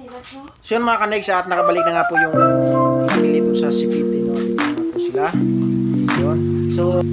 So yun mga kanegs, at nakabalik na nga po yung family po sa Sipiti, no? Dito na po sila. Yun. So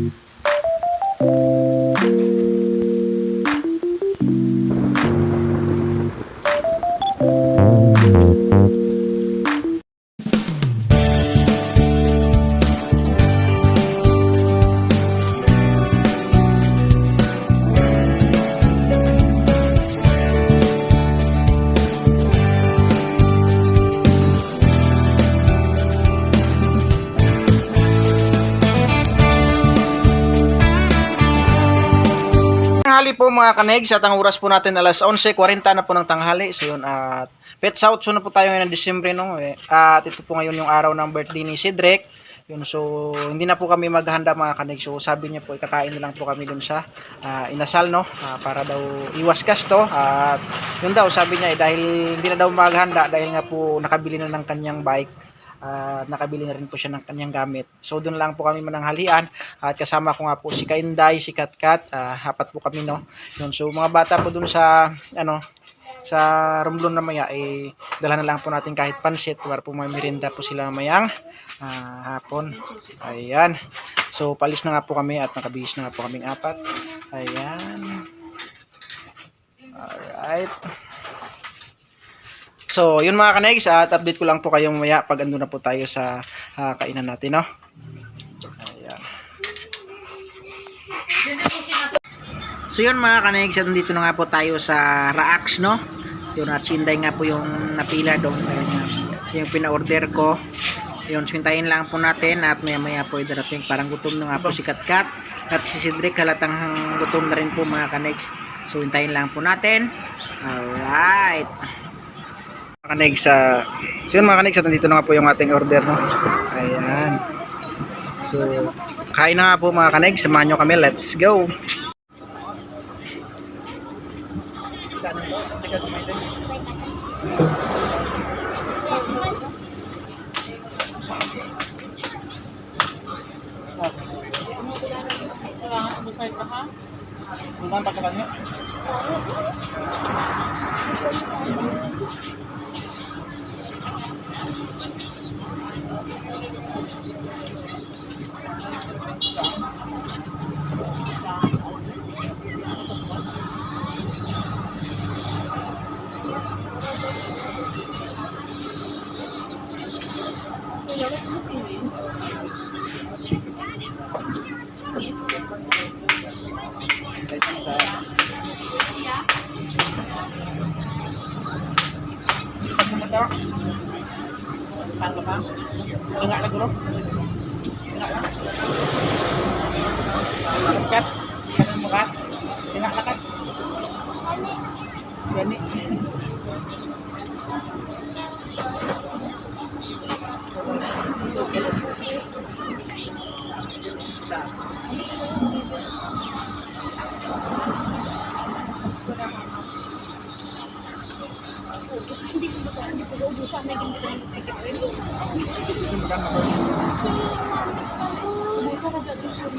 tanghali po mga kanegs, at ang oras po natin alas 11:40 na po ng tanghali. So yun, at Pets Out, so na po tayo ngayon ng Disyembre, no? At ito po ngayon yung araw ng birthday ni Cedric. Yun, so hindi na po kami maghanda mga kanegs. So sabi niya po, ikakain na lang po kami dun sa inasal, no? Para daw iwas gasto. At yun daw, sabi niya, dahil hindi na daw maghanda dahil nga po nakabili na ng kanyang bike. Nakabili na rin po siya ng kanyang gamit. So doon lang po kami mananghalian, at kasama ko nga po si Kainday, si Katkat, apat po kami, no. Yun, so mga bata po doon sa sa Romblon na maya, dala na lang po natin kahit pansit para po may merienda po sila mayang hapon. Ayan. So palis na nga po kami at nakabihis na nga po kaming apat. Ayan. Alright. So, yun mga kanegs, at update ko lang po kayo mamaya pag ando na po tayo sa kainan natin, no? Ayan. So, yun mga kanegs, at nandito na nga po tayo sa Raax, no? Yun, at sinday nga po yung napila doon. Yung pina-order ko. Yun, sintayin lang po natin at maya po darating. Parang gutom na nga po si Katkat. At si Cedric halatang gutom na rin po mga kanegs. So, hintayin lang po natin. Alright. Kanegs, so yun mga kanegs, at nandito na nga po yung ating order, no? Ayan. So, kain na nga po mga kanegs, samahan nyo kami, let's go! Paano ka? Ingat na guro? Ingat na? Kat? Ingat mo ka? Ingat na kat? Gani? Kasi hindi ko ba hindi ko ubusan na hindi ko nakikita rin. Ubusan na dati ko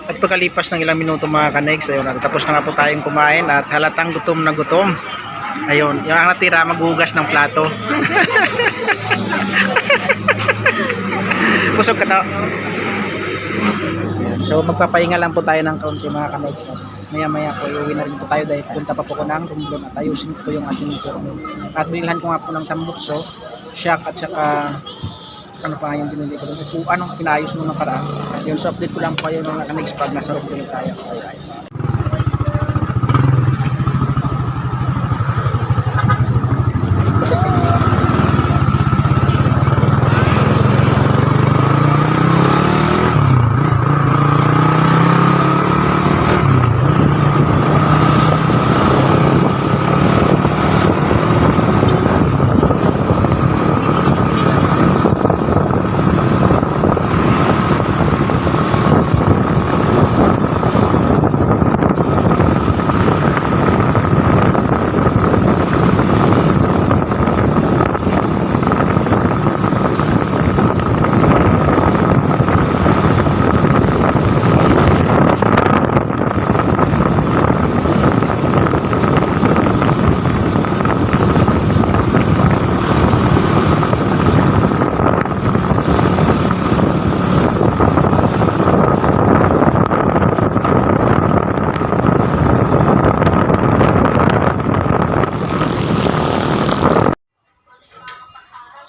At pagkalipas ng ilang minuto mga kanegs, ayun, tapos na nga po tayong kumain at halatang gutom na gutom. Ayun, yung ang natira, maghugas ng plato. Busog ka to. So magpapahinga lang po tayo ng kaunti mga ka-Negs. Maya maya po iuwi na rin po tayo dahil punta pa po ko ng Romblon at ayusin po yung ating motor. At binilhan ko nga po ng tambutso, shock at saka ano pa yung binili ko doon. Anong pinayos mo ng karaan. Yun, so update ko lang po kayo mga ka-Negs pag nasa Romblon tayo.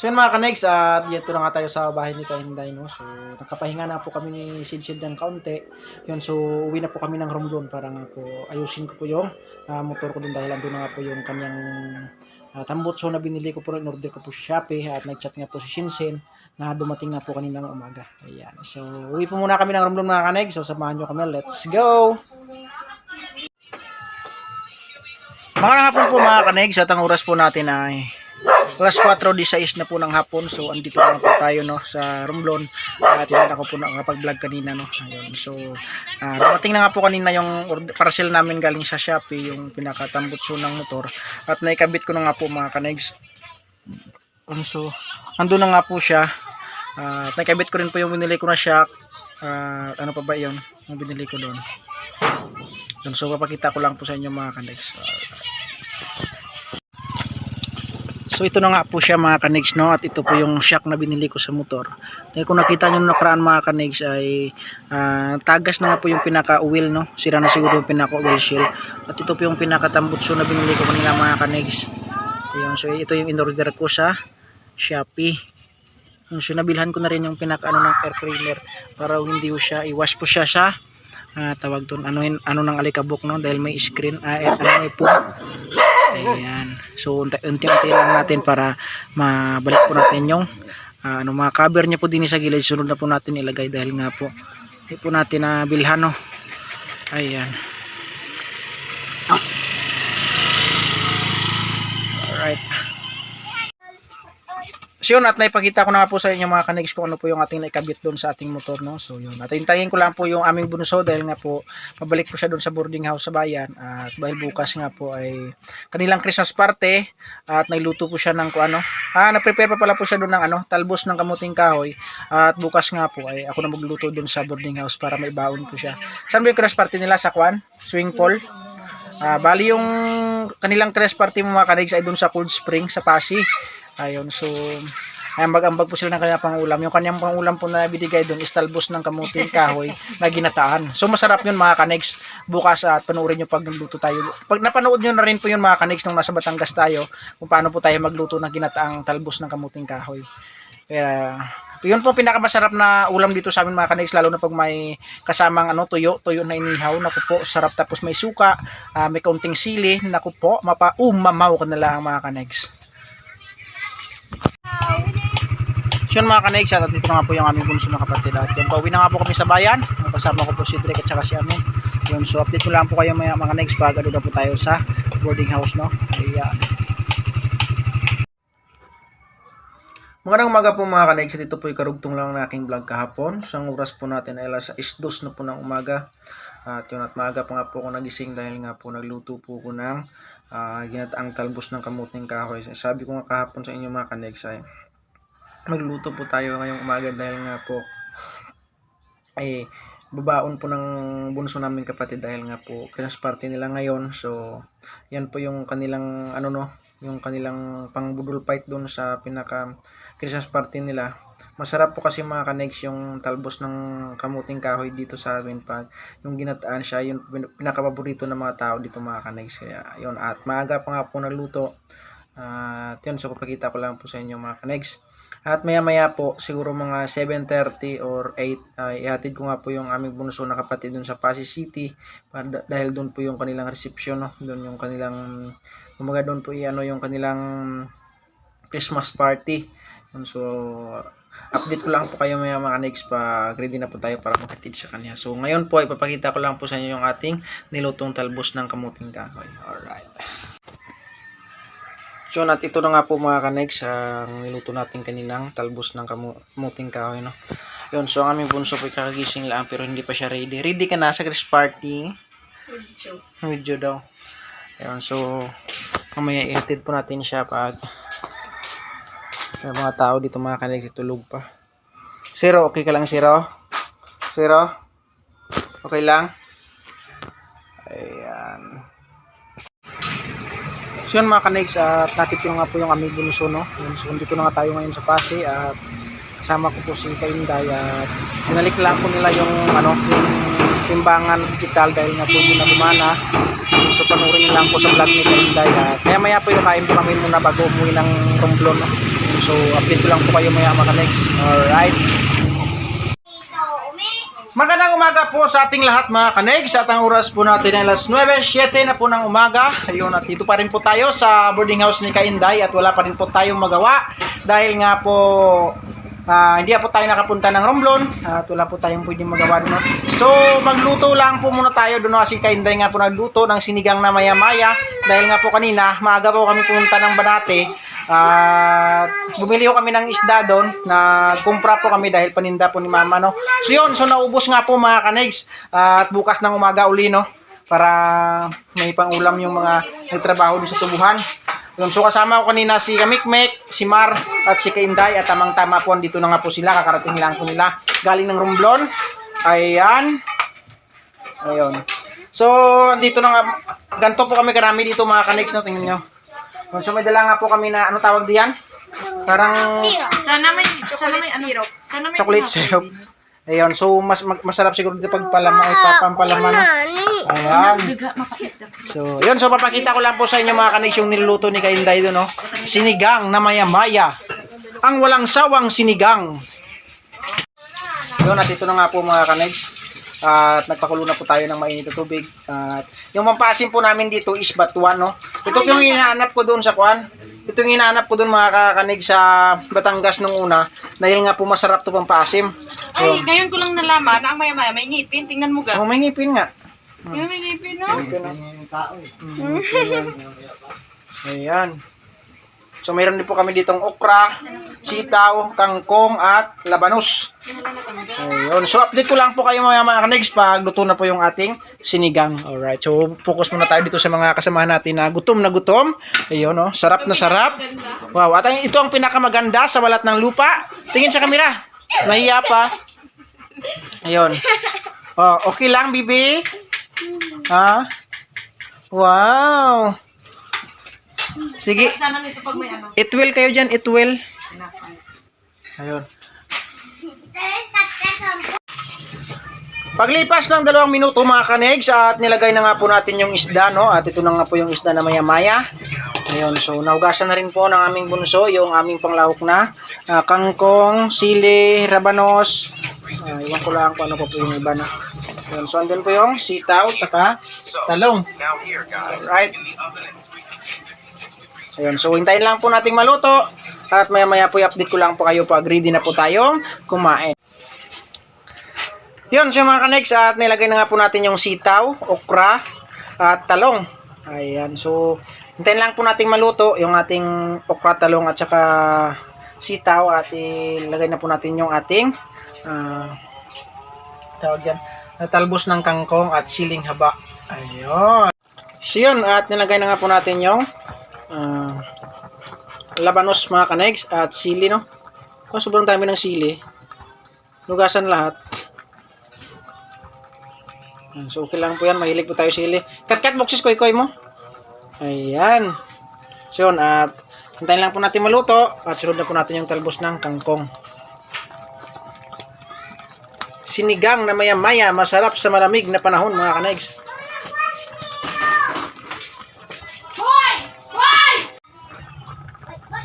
So yun mga ka-Negs, at dito na nga tayo sa bahay ni Kainday, no? So nakapahinga na po kami ni Sid ng kaunti. Yun, so uwi na po kami ng Romblon para nga po ayusin ko po yung motor ko dun dahil andun na nga po yung kanyang tambutso na binili ko po, in-order ko po sa Shopee at nag-chat nga po si Shinsen na dumating na po kaninang umaga. Ayan. So uwi po muna kami ng Romblon mga ka-Negs. So samahan nyo kami. Let's go! Mga hapon po mga ka-Negs at ang oras po natin ay alas 4:16 na po ng hapon. So andito na po tayo no sa Romblon. At yun ako po nakapag-vlog kanina no. Ayun. So dumating na nga po kanina yung parcel namin galing sa Shopee, yung pinakatambutso ng motor. At naikabit ko na nga po mga ka-Negs. So andun na nga po siya. At naikabit ko rin po yung binili ko na shock. Ano pa ba yun? Yung binili ko doon. So papakita ko lang po sa inyo mga ka-Negs. So ito na nga po siya mga ka-Negs, no? At ito po yung shock na binili ko sa motor. Dahil kung nakita nyo nakaraan mga ka-Negs ay tagas na nga po yung pinaka-oil, no? Sira na siguro yung pinaka-oil shell. At ito po yung pinaka-tambutso na binili ko kanina mga ka-Negs. Ayun, so ito yung in-order ko sa Shopee. So nabilhan ko na rin yung pinaka-ano ng air cleaner para hindi ko siya, i-wash po siya sa tawag doon, ano ng alikabok, no? Dahil may screen, may po. Ayan. So unti-unti lang natin para mabalik po natin yung mga cover niya po din sa gilid. Sunod na po natin ilagay dahil nga po hindi po natin nabilhan, no? Ayan. Alright. So yun, at naipakita ko na nga po sa inyo mga ka-Negs kung ano po yung ating naikabit doon sa ating motor, no? So yun, at hintayin ko lang po yung aming bunso dahil nga po mabalik po siya doon sa boarding house sa bayan. At dahil bukas nga po ay kanilang Christmas party at nagluto po siya ng na-prepare pa pala po siya doon ng talbos ng kamuting kahoy. At bukas nga po ay ako na magluto doon sa boarding house para may baon po siya. Saan ba yung Christmas party nila? Sa swimming pool? Bali yung kanilang Christmas party mga ka-Negs ay doon sa Cold Spring sa Pasig. Ayun, so mag-ambag po sila ng kanyang pangulam. Yung kanyang pangulam po na binigay doon is talbos ng kamuting kahoy na ginataan. So masarap yun mga ka-Negs. Bukas at panoorin nyo pag nagluto tayo. Pag napanood nyo na rin po yun mga ka-Negs nung nasa Batangas tayo, kung paano po tayo magluto ng ginataang talbos ng kamuting kahoy. Kaya yun po pinakamasarap na ulam dito sa amin mga ka-Negs, lalo na pag may kasamang tuyo na inihaw. Naku po, sarap. Tapos may suka, may kaunting sili. Naku po, mamaw ka na lang mga ka-Negs. So yun mga ka-Negs, at dito na nga po yung aming bunso na kapatid. At yan, pauwi na nga po kami sa bayan. Kasama ko po si Drake at saka si Amin. Yun, so update ko lang po kayo mga ka-Negs pag na po tayo sa boarding house, no? Ayan. Magandang umaga po mga ka-Negs. Dito po yung karugtong lang ng aking vlog kahapon. Sa oras po natin ay alas 6:02 na po ng umaga. At yun, at maaga pa nga po ako nagising dahil nga po nagluto po ko ng ginataang talbos ng kamuting kahoy. Sabi ko nga kahapon sa inyo mga ka-Negs ay magluto po tayo ngayong umaga dahil nga po ay babaon po ng bunso namin kapatid dahil nga po Christmas party nila ngayon. So yan po yung kanilang ano no, yung kanilang pangbudol fight doon sa pinaka Christmas party nila. Masarap po kasi mga kanegs yung talbos ng kamuting kahoy dito sa amin pag yung ginataan siya, yung pinakapaborito ng mga tao dito mga kanegs. Kaya yun, at maaga pa nga po nagluto. At yun, so papakita ko lang po sa inyo mga kanegs. At maya maya po, siguro mga 7:30 or 8, ihatid ko nga po yung aming bunso na kapatid dun sa Pasig City. Dahil dun po yung kanilang reception, no? Dun yung kanilang, kumaga dun po ano yung kanilang Christmas party. So, update ko lang po kayo mga next pag ready na po tayo para maghatid sa kanya. So, ngayon po, ipapakita ko lang po sa inyo yung ating nilutong talbos ng kamuting kahoy. Alright. So, at ito na nga po mga kanex ang niluto natin kaninang talbos ng kamuting kahoy, no? Yun, so ang aming bunso po kakagising lang pero hindi pa siya ready. Ready ka na sa Christmas party? Video daw. Yun, so mamaya ihatid po natin siya pag may mga tao dito mga kanex tulog pa. Zero, okay ka lang Zero? Zero? Okay lang? Ayan. So yun mga kanegs, at natito na nga po yung aming bunso, no? Yun, so dito na nga tayo ngayon sa Pasig at kasama ko po si Kainday at binalik lang po nila yung ano, yung timbangan digital dahil nga po hindi na gumana. So panurin lang po sa vlog ni Kainday at maya maya po yung kain po kami muna bago umuwi ng Romblon, no? So update ko lang po kayo maya mga kanegs. Alright. Magandang umaga po sa ating lahat mga kanegs. At ang oras po natin ay alas 9:07 na po ng umaga. Ayun, at dito pa rin po tayo sa boarding house ni Kainday at wala pa rin po tayong magawa dahil nga po hindi po tayo nakapunta ng Romblon at wala po tayong pwedeng magawa doon. So magluto lang po muna tayo doon kasi Kainday nga po nagluto ng sinigang na maya-maya dahil nga po kanina maaga po kami pumunta ng Banate. Bumili ko kami ng isda doon, nagkumpra po kami dahil paninda po ni mama, no. So yun, so naubos nga po mga kanegs, at bukas ng umaga uli, no, para may pangulam yung mga nagtrabaho doon sa tubuhan. Yun, so kasama ko kanina si Kamikmek, si Mar at si Kainday at tamang tama po dito na nga po sila, kakarating lang po nila galing ng Romblon. Ayan. Ayun. So dito na nga, ganito po kami karami dito mga kanegs, no, tingnan nyo. So may dala nga po kami na ano tawag diyan? Parang Sana may syrup. Sana may chocolate syrup. Ayun, so masarap siguro dito pag palama ay papampalaman. Ayan. So, yun, so papakita ko lang po sa inyo mga kanegs yung niluluto ni Kainday doon, no. Sinigang na maya-maya. Ang walang sawang sinigang. Yun, at ito na nga po mga kanegs. At nagpakulo na po tayo ng mainit na tubig. At yung mampasim po namin dito is batuan, no. Ito yung hinahanap ko doon sa kuan. Ito yung hinahanap ko doon mga kakanig sa Batangas nung una. Dahil nga po masarap to pampasim. Ay, ngayon ko lang nalaman na ang maya-maya may ngipin. Tingnan mo ga. Oh, may ngipin nga. May ngipin, no? Ayan. So mayroon din po kami ditong okra, sitaw, kangkong at labanos. Ayun. So update ko lang po kayo mga kanegs pag luto na po yung ating sinigang. Alright. So focus muna tayo dito sa mga kasamahan natin na gutom na gutom. Ayun, no. Sarap na sarap. Wow. At ito ang pinakamaganda sa balat ng lupa. Tingin sa kamera. Nahiya pa. Ayun. Oh, okay lang, bibi? Ha? Wow. Sige. Sana nito pag may ano. It will kayo dyan. It will. Ayun. Paglipas ng 2 minuto mga kanegs at nilagay na nga po natin yung isda, no? At ito na nga po yung isda na maya-maya. Ayun, so nahugasan na rin po ng aming bunso yung aming panglahok na kangkong, sili, rabanos. Iwan ko lang kung ano pa po yung iba na. Ayun, so andun po yung sitaw, tsaka talong. Alright. Ayun, so hintayin lang po nating maluto. At maya-maya po i-update ko lang po kayo pag ready na po tayong kumain. Yun, so mga kanegs, at nilagay na nga po natin yung sitaw, okra, at talong. Ayan, so hintayin lang po nating maluto yung ating okra, talong, at saka sitaw. At ilagay na po natin yung ating tawag yan, talbos ng kangkong at siling haba. Ayun. So yun, at nilagay na nga po natin yung labanos mga kanegs at sili, no? Sobrang dami ng sili. Lugasan lahat. So okay lang po yan, mahilig po tayo sili. Cut boxes koy mo. Ayan. So yun, at hintayin lang po natin maluto at sunod na po natin yung talbos ng kangkong. Sinigang na maya-maya, masarap sa malamig na panahon mga kanegs.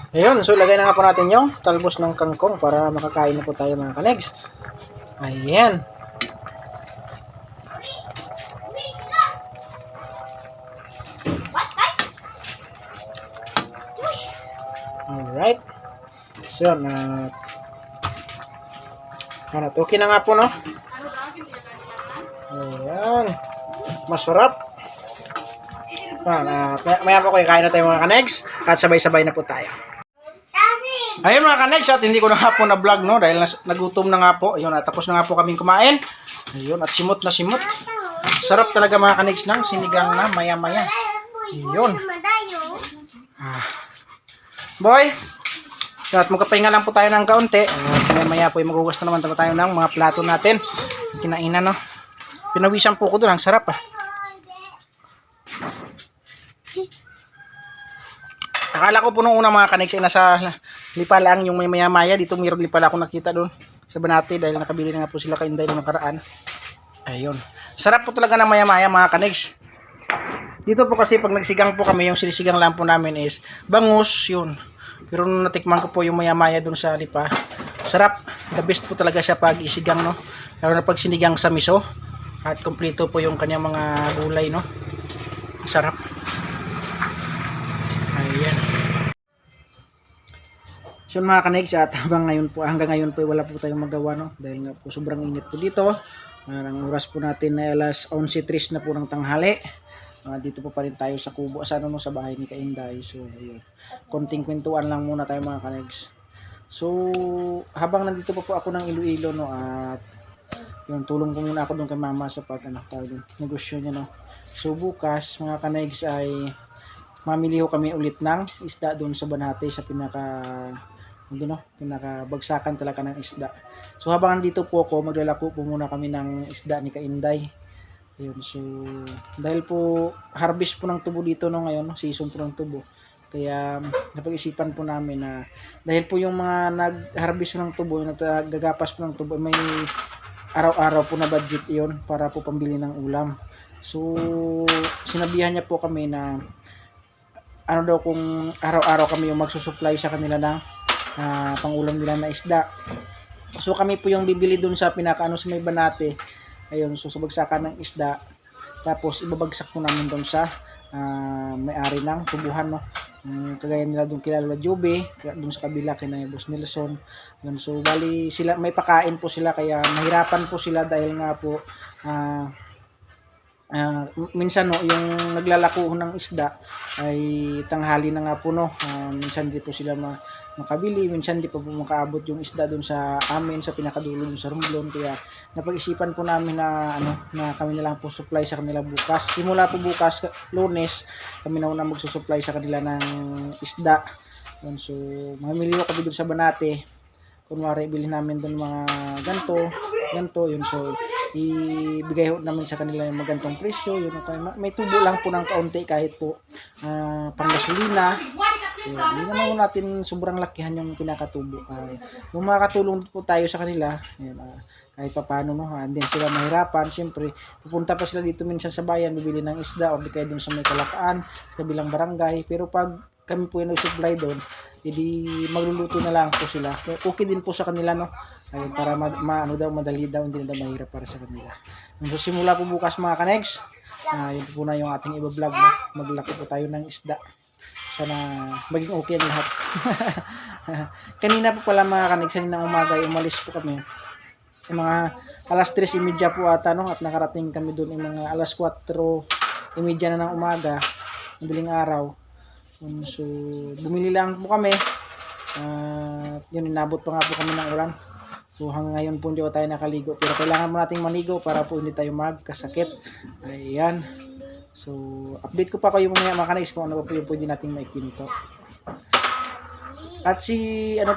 Ayun, so lagay na nga po natin yung talbos ng kangkong para makakain na po tayo mga kanegs. Ayan. Alright. So, okay na nga po, no? Ayan. Masarap. Maya po kayo kain na tayo mga kanegs at sabay-sabay na po tayo. Ayun mga kanegs, at hindi ko na nga po na vlog, no? Dahil nagutom na nga po. Ayun, at tapos na nga po kaming kumain. Ayun, at simot na simot. Sarap talaga mga kanegs ng sinigang na maya-maya. Ayun. Boy, at magkapahinga lang po tayo ng kaunti. At maya po yung maghugas na naman tayo ng mga plato natin. Kinainan, no? Pinawisan po ko doon. Ang sarap, ah. Akala ko po nung una mga kanegs ay nasa lipa lang yung may maya-maya. Dito mayroon lipa ako nakita doon sa Banate dahil nakabili na nga po sila kay Inday noong nakaraan. Ayun. Sarap po talaga ng maya-maya mga kanegs. Dito po kasi pag nagsigang po kami, yung sinisigang lang po namin is bangus yun. Pero nung natikman ko po yung maya-maya doon sa lipa, sarap. The best po talaga siya pag isigang, no? Lalo na pag sinigang sa miso. At kompleto po yung kanyang mga gulay, no? Sarap. Ayan. So mga kanegs, at hanggang ngayon po wala po tayong magawa, no? Dahil nga po sobrang init po dito. Ang oras po natin ay alas 11:03 na po ng tanghali. Dito po pa rin tayo sa kubo sa bahay ni Kainday. So ayun. Konting kwentuhan lang muna tayo mga kanegs. So habang nandito po ako ng Iloilo, no, at yun, tulong ko muna ako doon kay mama sa negosyo niya, no. So bukas mga kanegs ay mamili ho kami ulit ng isda doon sa Banate sa pinakabagsakan talaga ng isda. So habang nandito po ako, maglalako po muna kami ng isda ni Kainday. Ayun, so dahil po harvest po ng tubo dito no ngayon, season po ng tubo. Kaya napag-isipan po namin na dahil po yung mga nag-harvest ng tubo, nagagapas po ng tubo, may araw-araw po na budget iyon para po pambili ng ulam. So sinabihan niya po kami na ano daw kung araw-araw kami yung magsusupply sa kanila ng pangulam nila na isda. So kami po yung bibili dun sa sa may Banate. Ayun, so sa bagsakan ng isda. Tapos ibabagsak po namin dun sa may-ari ng tubuhan, no. Kagaya nila dun kilala Jobe, dun sa kabila kina Boss Nelson. Yun, so bali sila may pakain po sila kaya nahirapan po sila dahil nga po minsan no yung naglalako ng isda ay tanghali na nga po, no. Minsan di po sila makabili, minsan di pa po makaabot yung isda doon sa amin sa pinakadulo doon sa Romblon. Kaya napag-isipan po namin na na kami na lang po supply sa kanila bukas. Simula po bukas Lunes kami na magsusupply sa kanila ng isda. Yun, so mamili kami doon sa Banate. Kunwari bilhin namin doon mga ganto yun, so ibigay ho namin sa kanila yung magantong presyo yun. May tubo lang po ng kaunti kahit po pang gasolina. So, hindi naman natin sobrang lakihan yung pinakatubo. Kung makakatulong po tayo sa kanila, kahit pa paano, no, hindi sila mahirapan. Siyempre, pupunta pa sila dito minsan sa bayan, bibili ng isda o di kaya dun sa may Kalakaan, sa bilang barangay. Pero pag kami po yung nag-supply doon, hindi magluluto na lang po sila. Kaya okay din po sa kanila, no. Ayun, para madali daw, hindi na daw mahirap para sa kanila. So, simula po bukas mga kanegs, yun po na yung ating iba-vlog, no. Maglaki po tayo ng isda. Sana maging okay ang lahat. Kanina po pala mga kanegs, kanina umaga, umalis po kami. Mga alas 3:30 po ata, no, at nakarating kami doon yung mga alas 4:30 na ng umaga, madaling araw. So bumili lang po kami. Yun, inabot pa nga po kami ng ulan. So hanggang ngayon po hindi pa tayo nakaligo, pero kailangan mo nating maligo para po hindi tayo magkasakit. Ayan. So update ko pa kayo mga kanegs kung ano pa po yung pwede nating maikwento. At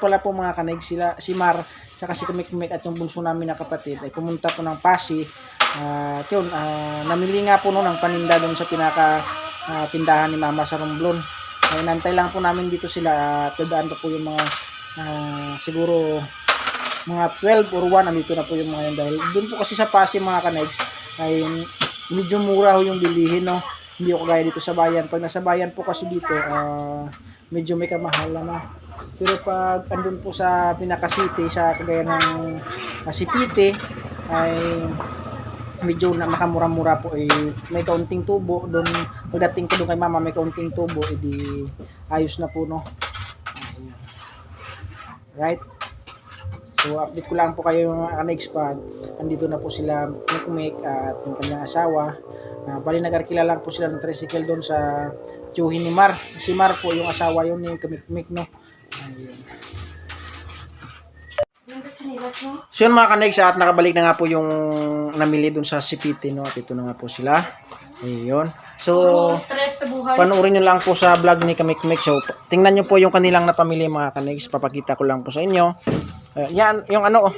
pala po mga kanegs, si Mar tsaka si Kumikmik at yung bunso namin na kapatid ay pumunta po ng Pasig At yun, namili nga po noon ng paninda doon sa pinaka tindahan ni Mama sa Romblon. Ay nantay lang po namin dito sila at dadaan pa po yung mga siguro mga 12 or 1 andito na po yung mga yun dahil doon po kasi sa Pasig mga kanegs ay medyo mura ho yung bilihin, no. Hindi ko kagaya dito sa bayan. Pag nasa bayan po kasi dito medyo may kamahalan na. Pero pag andun po sa pinaka city sa kagaya ng Sipite ay medyo na makamura-mura po, may kaunting tubo doon. Pagdating ko doon kay Mama may kaunting tubo, edi ayos na po, no. Right, so update ko lang po kayo mga kanegs pag andito na po sila Mikmik at yung kanyang asawa. Bali nag-arkila lang po sila ng tricycle doon sa tiyuhin ni Mar. Si Mar po yung asawa yun ni Mikmik, no. Ayun. So yun mga kanegs, at nakabalik na nga po yung namili dun sa Sipite, no. At ito na nga po sila. Ayun. So, Stress sa buhay. panoorin nyo lang po sa vlog ni Kamikmik. So, tingnan nyo po yung kanilang napamili mga kanegs. Papakita ko lang po sa inyo. Yan, yung ano, oh.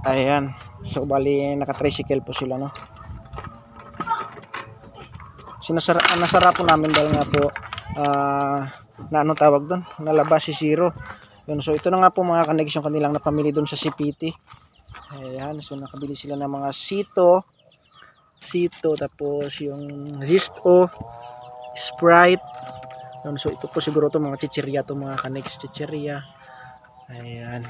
Ayan. So, bali, naka-tricycle po sila, no. So, nasara po namin dahil nga po, na ano tawag doon? Nalabas si Zero. Yun, so, ito na nga po mga kanegs yung kanilang napamili doon sa Sipite. Ayan. So, nakabili sila ng mga sito, tapos yung Zisto, Sprite. Yun, so ito po siguro to mga chichirya to mga kanegs, chichirya. Ayan.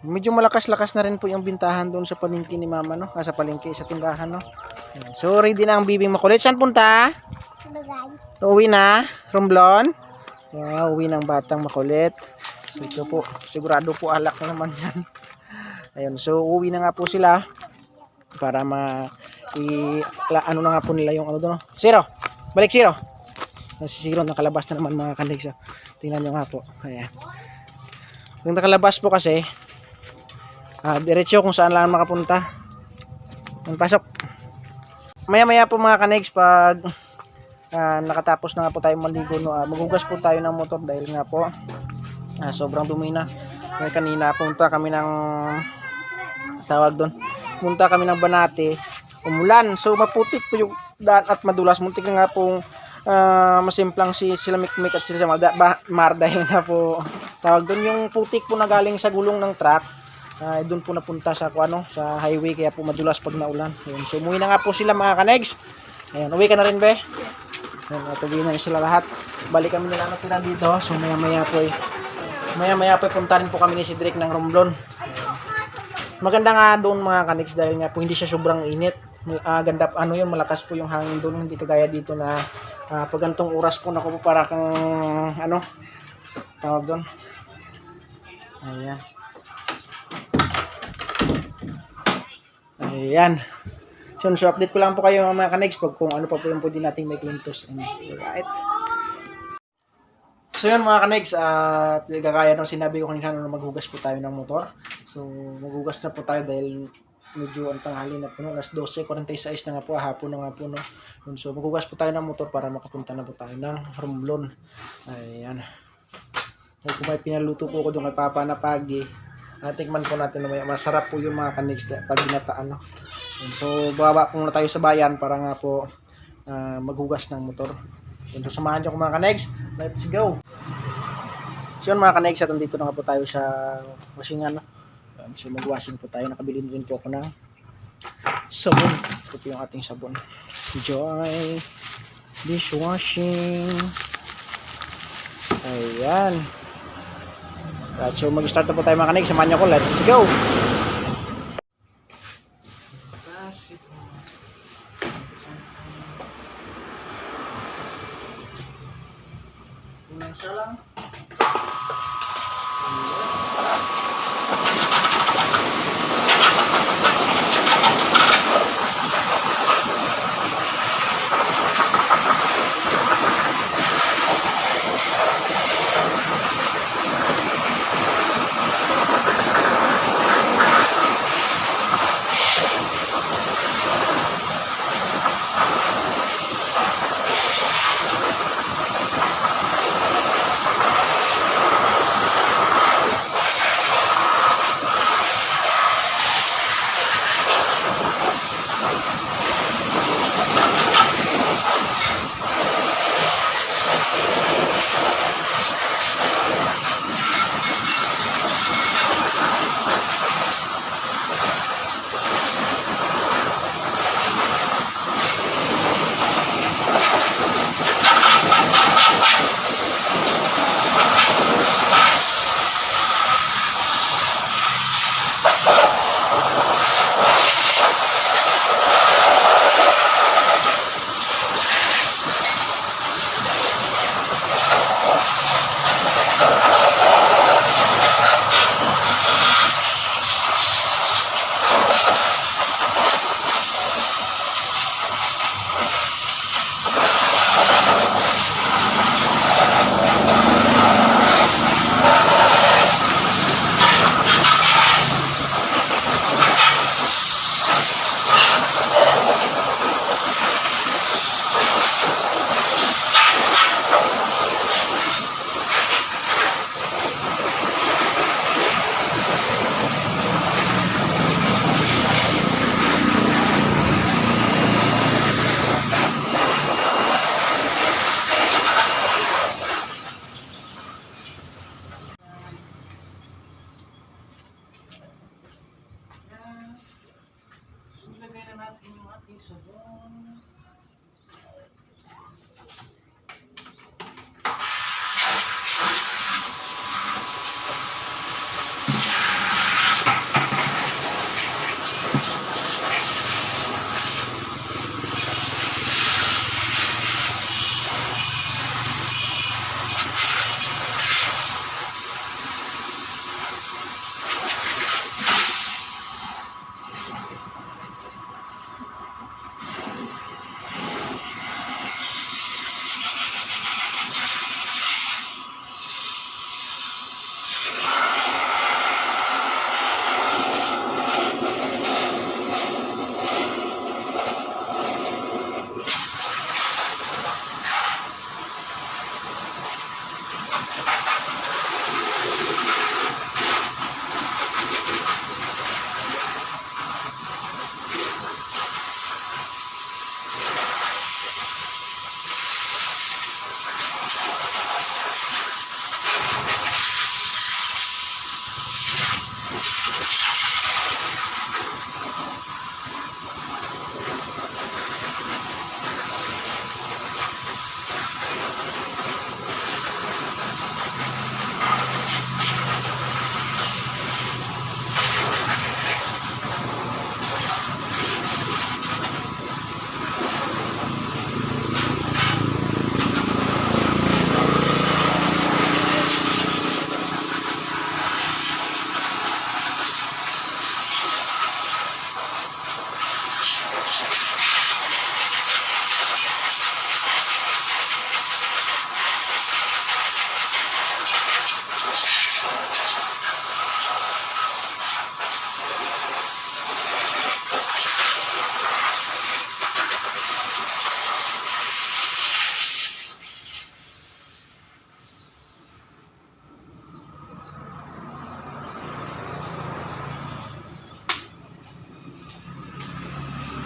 Medyo malakas-lakas na rin po yung bintahan doon sa palengke ni Mama, no? Sa palengke, sa tindahan, no? Ayan. So ready na ang bibing makulit. Saan punta? Uwi na? Romblon? Wow, uwi ng batang makulit. So ito po, sigurado po alak na naman yan. Ayun, so uwi na nga po sila para ano na nga po nila yung ano doon. Zero. Balik Zero. Si Zero nakalabas na naman mga kanegs. Tingnan nyo nga po. Ayan. Yung nakalabas po kasi diretso kung saan lang makapunta. Ang pasok. Maya po mga kanegs pag nakatapos na nga po tayo maligo, no, maghugas po tayo ng motor dahil nga po sobrang dumi na. Kaya kanina punta kami ng tawag doon. Punta kami ng Banate, umulan. So maputik po yung daan at madulas. Muntik na nga pong masimplang sila Mikmik at sila Mar dahil nga po tawag doon yung putik po na galing sa gulong ng truck. Doon po napunta sa sa highway kaya po madulas pag naulan. Ayun. So umuwi na nga po sila mga kanegs. Ayun, uwi ka na rin be? Ayun, at uwi na sila lahat. Balik kami nila natira dito. So maya po punta rin po kami ni Cedric ng Romblon. Maganda nga doon mga kanegs dahil nga po hindi siya sobrang init. Ganda yun, malakas po yung hangin doon, hindi kagaya dito na pag ganitong oras po nako po para kang tawag doon. Ayan. So update ko lang po kayo mga kanegs pag kung ano pa po yung pwede nating may klintos. Alright. So yun mga kanegs, at gagaya ng sinabi ko kanina na maghugas po tayo ng motor. So maghugas na po tayo dahil medyo ang tanghali na po, no? Alas 12:46 na nga po, hapon na nga po, no? So maghugas po tayo ng motor para makapunta na po tayo ng Romblon. Ayan. So, kung may pinaluto po ko doon kay Papa na pagi, tikman po natin na masarap po yung mga kanegs pag ginataan, no? So bababa po na tayo sa bayan para nga po maghugas ng motor. So samahan nyo ko mga kanegs. Let's go! So yun mga kanegs, at nandito na nga po tayo sa wasingan, no? So mag-washing po tayo. Nakabili din po ako ng sabon. Ito po yung ating sabon. Joy Dishwashing. Ayan. At so mag-start na po tayo mga kanegs. Samahan nyo ko. Let's go! Siya lang.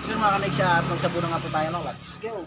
So mga kanex, at magsabuna nga po tayo, no? Let's go!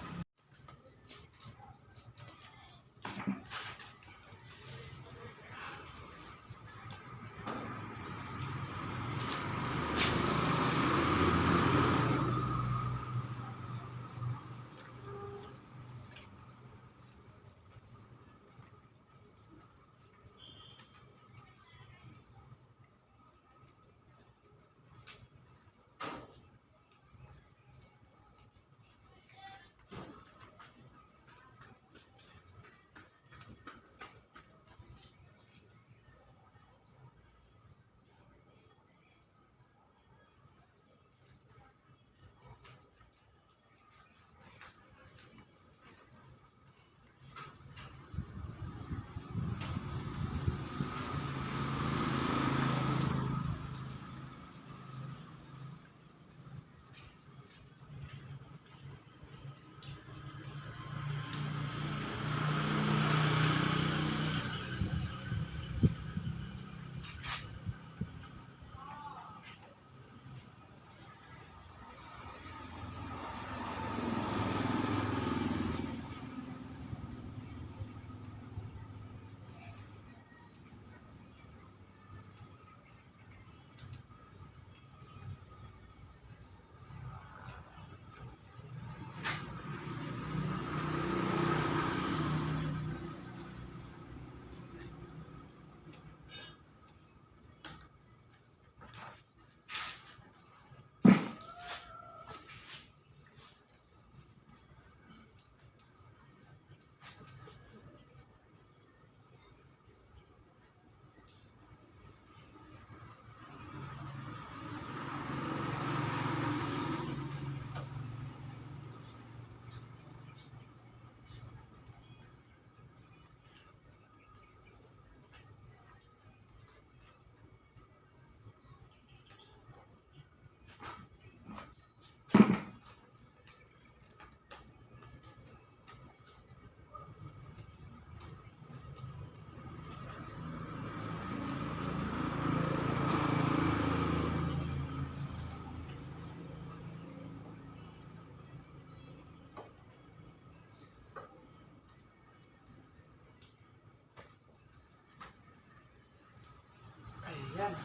Ayan.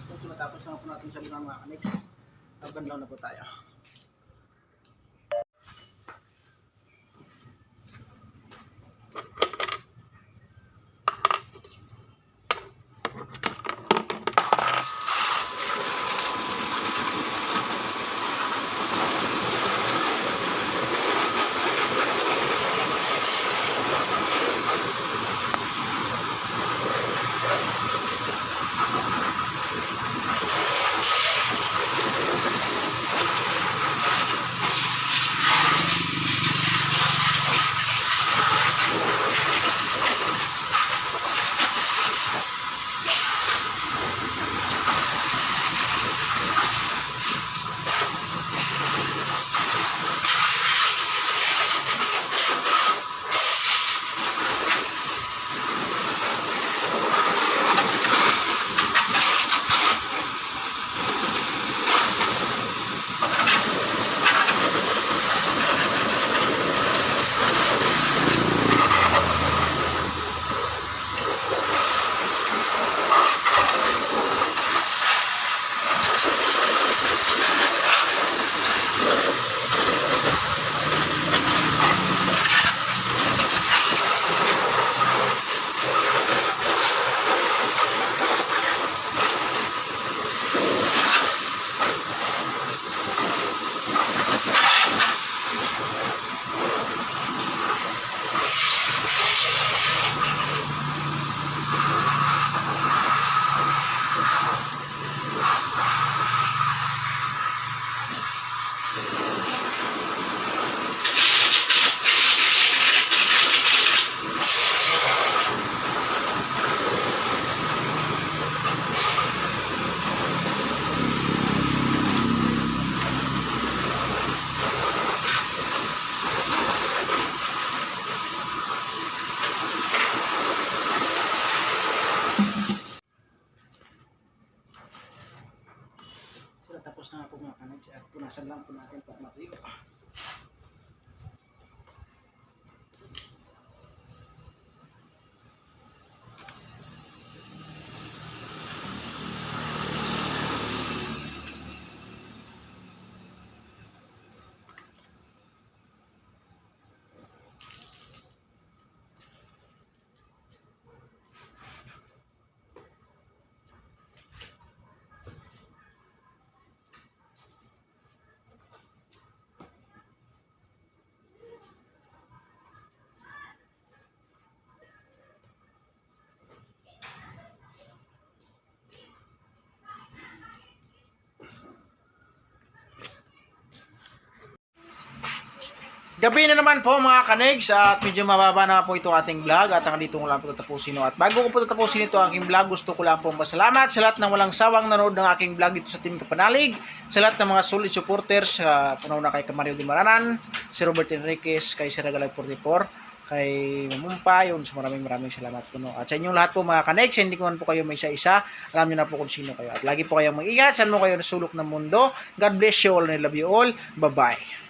So, matapos na po natin sa mga kanex. Tabanlaw na po tayo. po natin para matuyo. Gabi na naman po mga kanegs at medyo mababa na po itong ating vlog at hanggang dito ko lang po tatapusin. At bago ko po tatapusin ito aking vlog, gusto ko lang po masalamat sa lahat ng walang sawang nanood ng aking vlog dito sa Team Kapanalig, sa lahat ng mga solid supporters, punaw na kay Camario Di Maranan, si Robert Enriquez, kay Sir Galay 44, kay Mamumpa, yun, so maraming salamat po. No? At sa inyong lahat po mga kanegs, hindi ko man po kayo may isa-isa, alam nyo na po kung sino kayo. At lagi po kayong mag-ingat, saan mo kayo nasulok ng mundo. God bless you all and I love you all. Bye-bye.